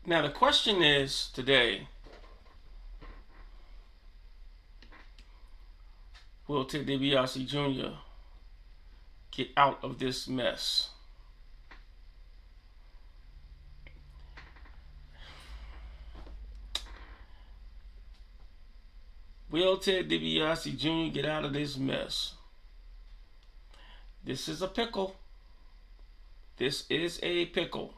Now the question is today, will Ted DiBiase Jr. get out of this mess? Will Ted DiBiase Jr. get out of this mess? This is a pickle. This is a pickle.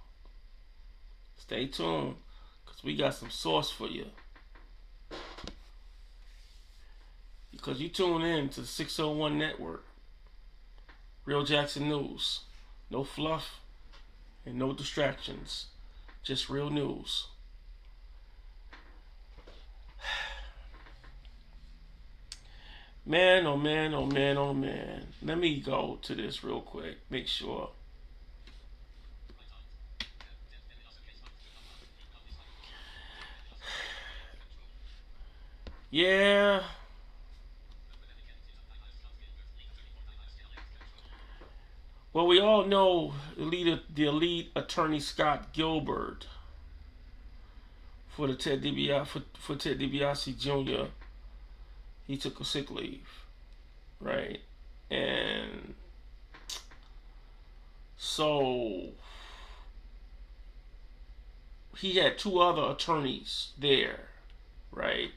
Stay tuned, because we got some sauce for you. Because you tune in to the 601 Network. Real Jackson News. No fluff and no distractions. Just real news. Man, oh man, oh man, oh man. Let me go to this real quick. Make sure. Yeah. Well, we all know the elite attorney Scott Gilbert for Ted DiBiase Jr. He took a sick leave, right? And so he had two other attorneys there, right?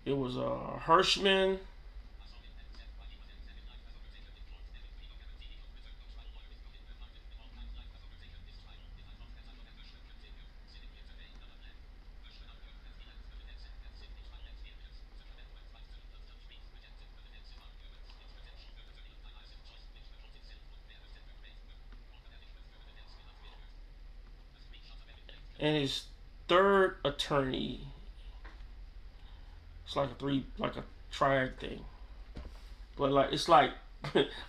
It was Hirschman. And his third attorney. It's like a triad thing. But like it's like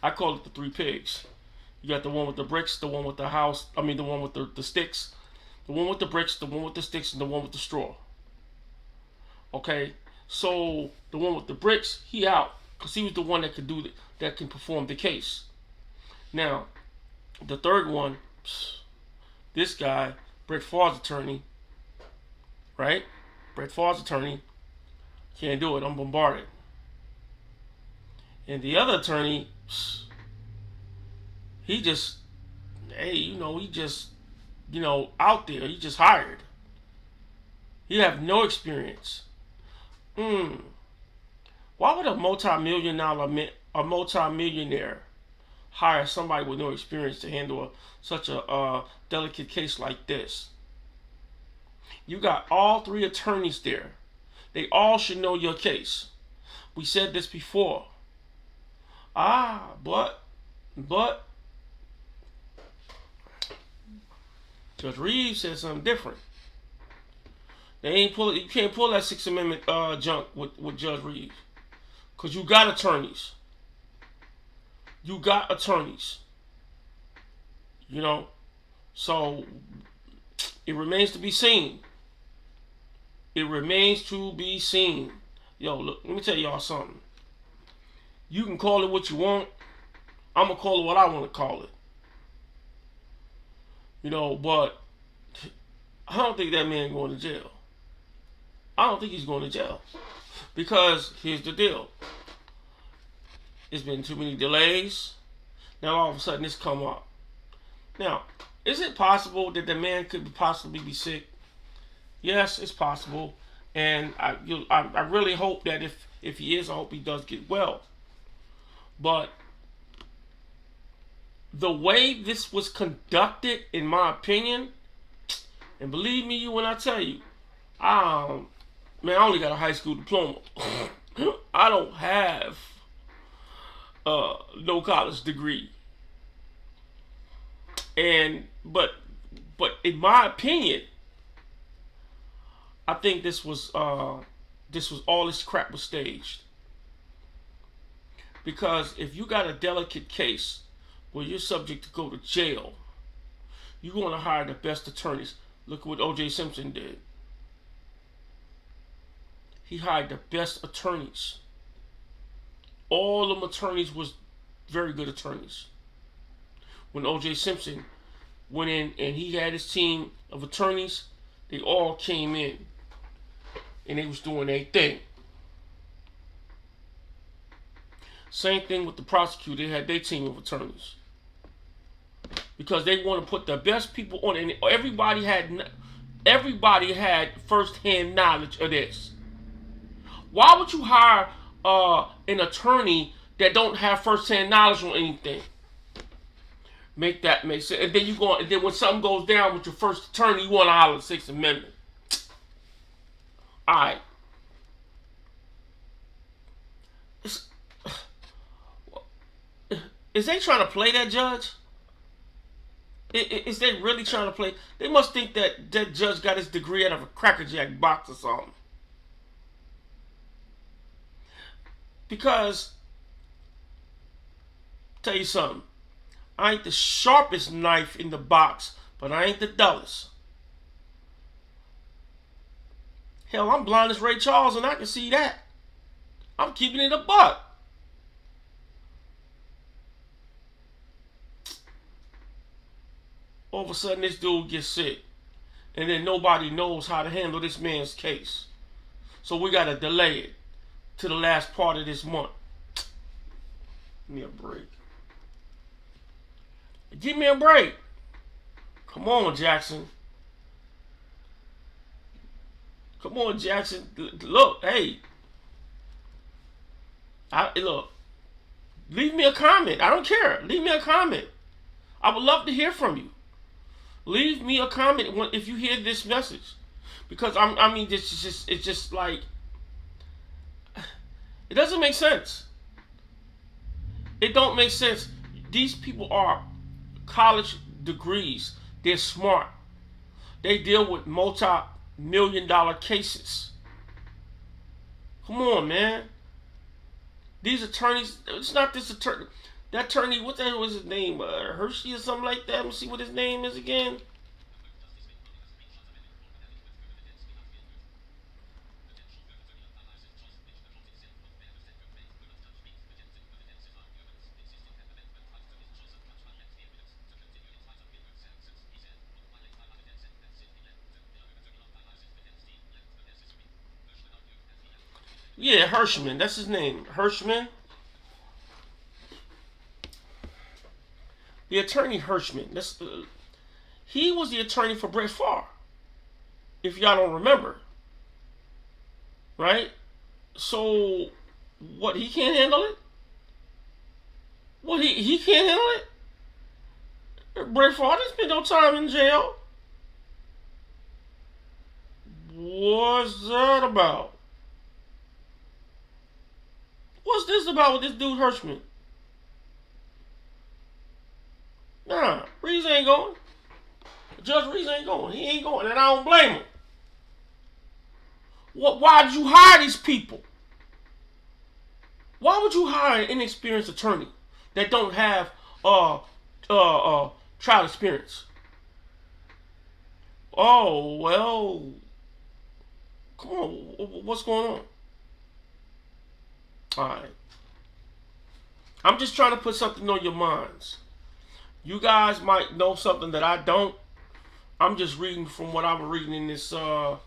I call it the three pigs. You got the one with the bricks, the one with the house. I mean, the one with the sticks, the one with the bricks, the one with the sticks, and the one with the straw. Okay, so the one with the bricks, he out because he was the one that could that can perform the case. Now, the third one, this guy, Brett Favre's attorney, right? Brett Favre's attorney can't do it. I'm bombarded. And the other attorney, he just, hey, he just, out there. He just hired. He have no experience. Why would a multi-millionaire hire somebody with no experience to handle such a delicate case like this? You got all three attorneys there. They all should know your case. We said this before. But Judge Reeves said something different. You can't pull that Sixth Amendment junk with Judge Reeves, because you got attorneys. You got attorneys. So it remains to be seen. It remains to be seen. Yo, look, let me tell y'all something. You can call it what you want. I'm going to call it what I want to call it. But I don't think that man going to jail. I don't think he's going to jail. Because here's the deal. It's been too many delays. Now all of a sudden it's come up. Now, is it possible that the man could possibly be sick? Yes, it's possible. And I really hope that if he is, I hope he does get well. But the way this was conducted, in my opinion, and believe me when I tell you, I only got a high school diploma. I don't have no college degree. But in my opinion, I think this was all this crap was staged. Because if you got a delicate case where you're subject to go to jail, you're going to hire the best attorneys. Look at what O.J. Simpson did. he hired the best attorneys. All them attorneys was very good attorneys. When O.J. Simpson went in and he had his team of attorneys, they all came in and they was doing their thing. Same thing with the prosecutor. They had their team of attorneys because they want to put the best people on it. And everybody had first-hand knowledge of this. Why would you hire an attorney that don't have first-hand knowledge on anything? Make that make sense. And then you go, and then when something goes down with your first attorney, you want to holler the Sixth Amendment. All right. Is they trying to play that judge? Is they really trying to play? They must think that that judge got his degree out of a Cracker Jack box or something. Because, tell you something, I ain't the sharpest knife in the box, but I ain't the dullest. Hell, I'm blind as Ray Charles and I can see that. I'm keeping it a buck. All of a sudden this dude gets sick. And then nobody knows how to handle this man's case. So we got to delay it to the last part of this month. Give me a break. Give me a break. Come on, Jackson. Come on, Jackson. Look, hey. Look. Leave me a comment. I don't care. Leave me a comment. I would love to hear from you. Leave me a comment if you hear this message. Because, I mean, it's just like, it doesn't make sense. It don't make sense. These people are college degrees. They're smart. They deal with multi-million-dollar cases. Come on, man. These attorneys, it's not this attorney. That attorney, what the hell was his name? Hershey or something like that? Let me see what his name is again. Yeah, Hirschman. That's his name. Hirschman. The attorney Hirschman. He was the attorney for Brett Favre. If y'all don't remember. Right? So, what, he can't handle it? What, he can't handle it? Brett Favre didn't spend no time in jail. What's that about? What's this about with this dude Hirschman? Nah, Reeves ain't going. Judge Reeves ain't going. He ain't going, and I don't blame him. Why did you hire these people? Why would you hire an inexperienced attorney that don't have trial experience? Oh, well, come on, what's going on? Alright. I'm just trying to put something on your minds. You guys might know something that I don't. I'm just reading from what I'm reading in this, from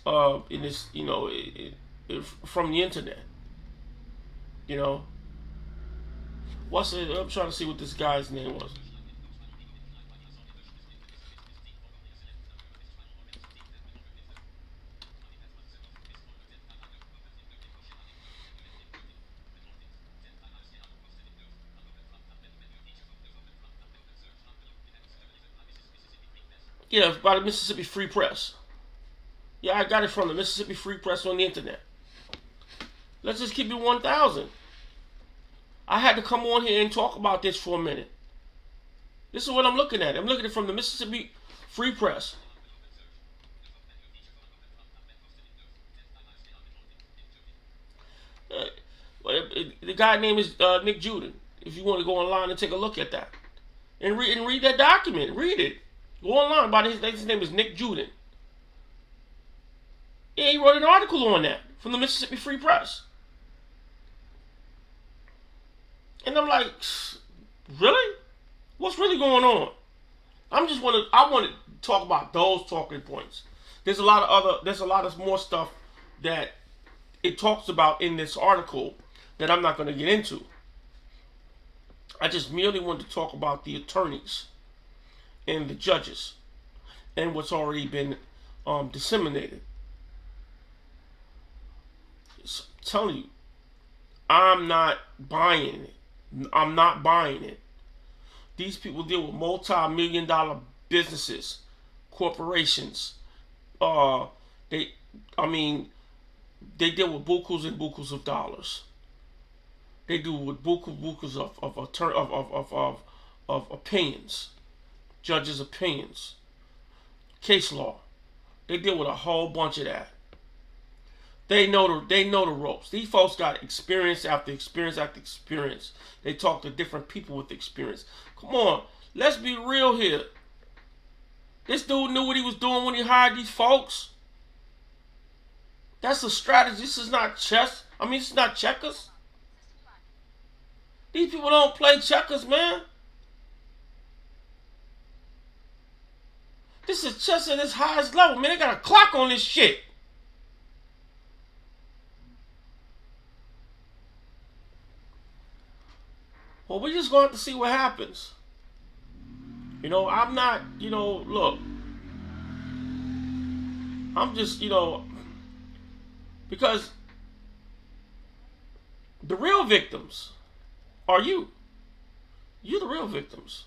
the internet. You know. What's it? I'm trying to see what this guy's name was. Yeah, by the Mississippi Free Press. Yeah, I got it from the Mississippi Free Press on the internet. Let's just keep it 1,000. I had to come on here and talk about this for a minute. This is what I'm looking at. I'm looking at it from the Mississippi Free Press. The guy's name is Nick Juden. If you want to go online and take a look at that. And read that document. Read it. Go online. His name is Nick Juden. Yeah, he wrote an article on that from the Mississippi Free Press. And I'm like, really? What's really going on? I want to talk about those talking points. There's a lot of more stuff that it talks about in this article that I'm not going to get into. I just merely want to talk about the attorneys and the judges and what's already been disseminated. I'm telling you, I'm not buying it. I'm not buying it. These people deal with multi-million-dollar businesses, corporations. They, I mean, they deal with bukus and bukus of dollars. They do with bukus of opinions, judges' opinions, case law. They deal with a whole bunch of that. They know the ropes. These folks got experience after experience after experience. They talk to different people with experience. Come on, let's be real here. This dude knew what he was doing when he hired these folks. That's a strategy. This is not chess. I mean, this is not checkers. These people don't play checkers, man. This is chess at its highest level, man. They got a clock on this shit. Well, we're just going to have to see what happens. I'm not, look. I'm just, because the real victims are you. You're the real victims.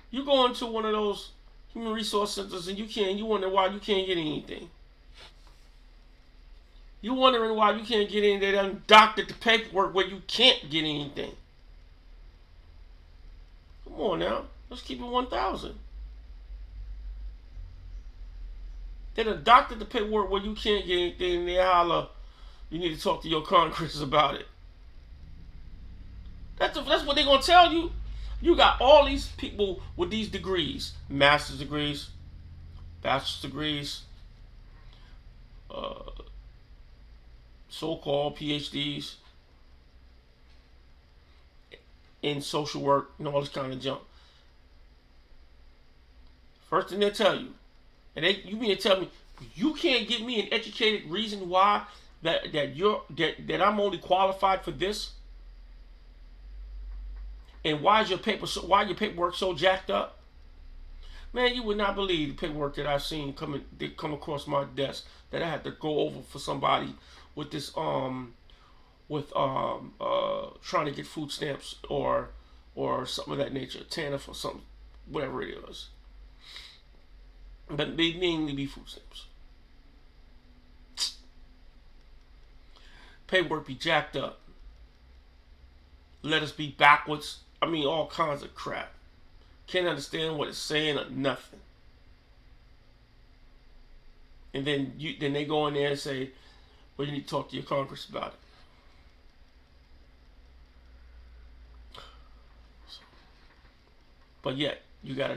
You go into one of those human resource centers and you wonder why you can't get anything. You wondering why you can't get in. They done doctored the paperwork where you can't get anything. Come on now. Let's keep it 1,000. They done doctored the paperwork where you can't get anything. And they holler, you need to talk to your Congress about it. That's what they're going to tell you. You got all these people with these degrees. Master's degrees. Bachelor's degrees. So-called PhDs in social work and all this kind of junk. First thing they tell you, and you mean to tell me you can't give me an educated reason why that I'm only qualified for this, and why your paperwork so jacked up? Man, you would not believe the paperwork that I've seen come across my desk that I had to go over for somebody with this trying to get food stamps or something of that nature, TANF or something, whatever it is. But they mainly be food stamps. Paperwork be jacked up. Let us be backwards. I mean, all kinds of crap. Can't understand what it's saying or nothing. And then they go in there and say, well, you need to talk to your Congress about it. But yet, you got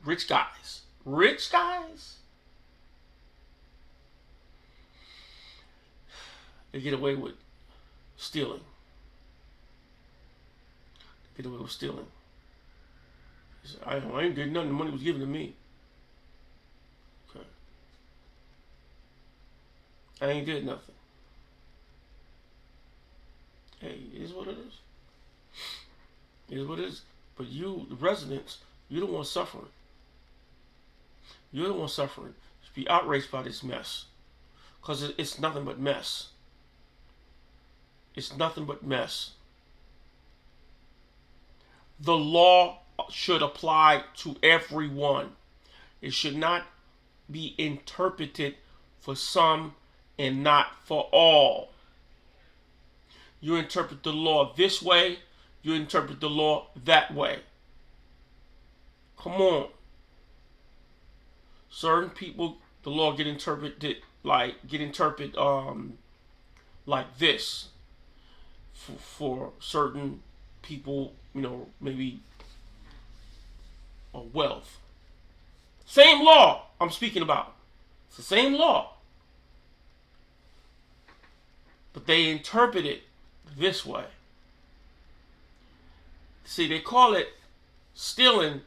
rich guys. Rich guys? They get away with stealing. Get away with stealing. I ain't getting nothing. The money was given to me. Okay. I ain't did nothing. Hey, it is what it is. It is what it is. But you, the residents, you're the one suffering. You're the one suffering. You be outraged by this mess. Because it's nothing but mess. It's nothing but mess. The law should apply to everyone. It should not be interpreted for some and not for all. You interpret the law this way, you interpret the law that way. Come on. Certain people, the law get interpreted like this. For certain people, maybe a wealth. Same law I'm speaking about. It's the same law. But they interpret it this way. See, they call it stealing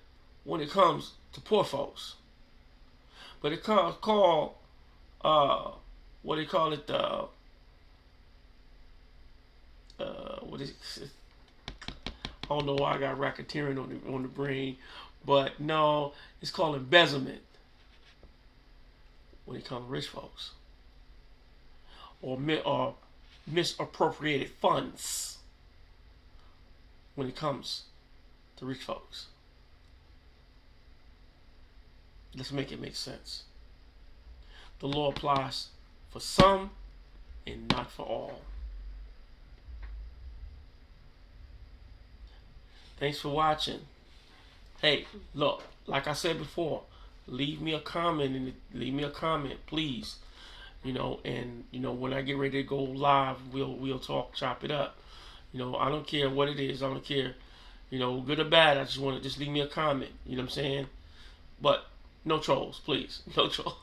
when it comes to poor folks. But it called, what do they call it, what is it? I don't know why I got racketeering on the brain, but no, it's called embezzlement when it comes to rich folks, or misappropriated funds when it comes to rich folks. Let's make it make sense. The law applies for some and not for all. Thanks for watching. Hey, look, like I said before, leave me a comment, please. And when I get ready to go live, we'll talk, chop it up. I don't care what it is. I don't care, good or bad. I just leave me a comment. You know what I'm saying? But no trolls, please. No trolls.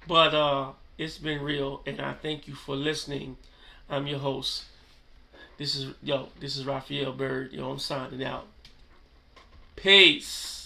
But it's been real, and I thank you for listening. I'm your host. This is Raphael Bird. I'm signing out. Peace.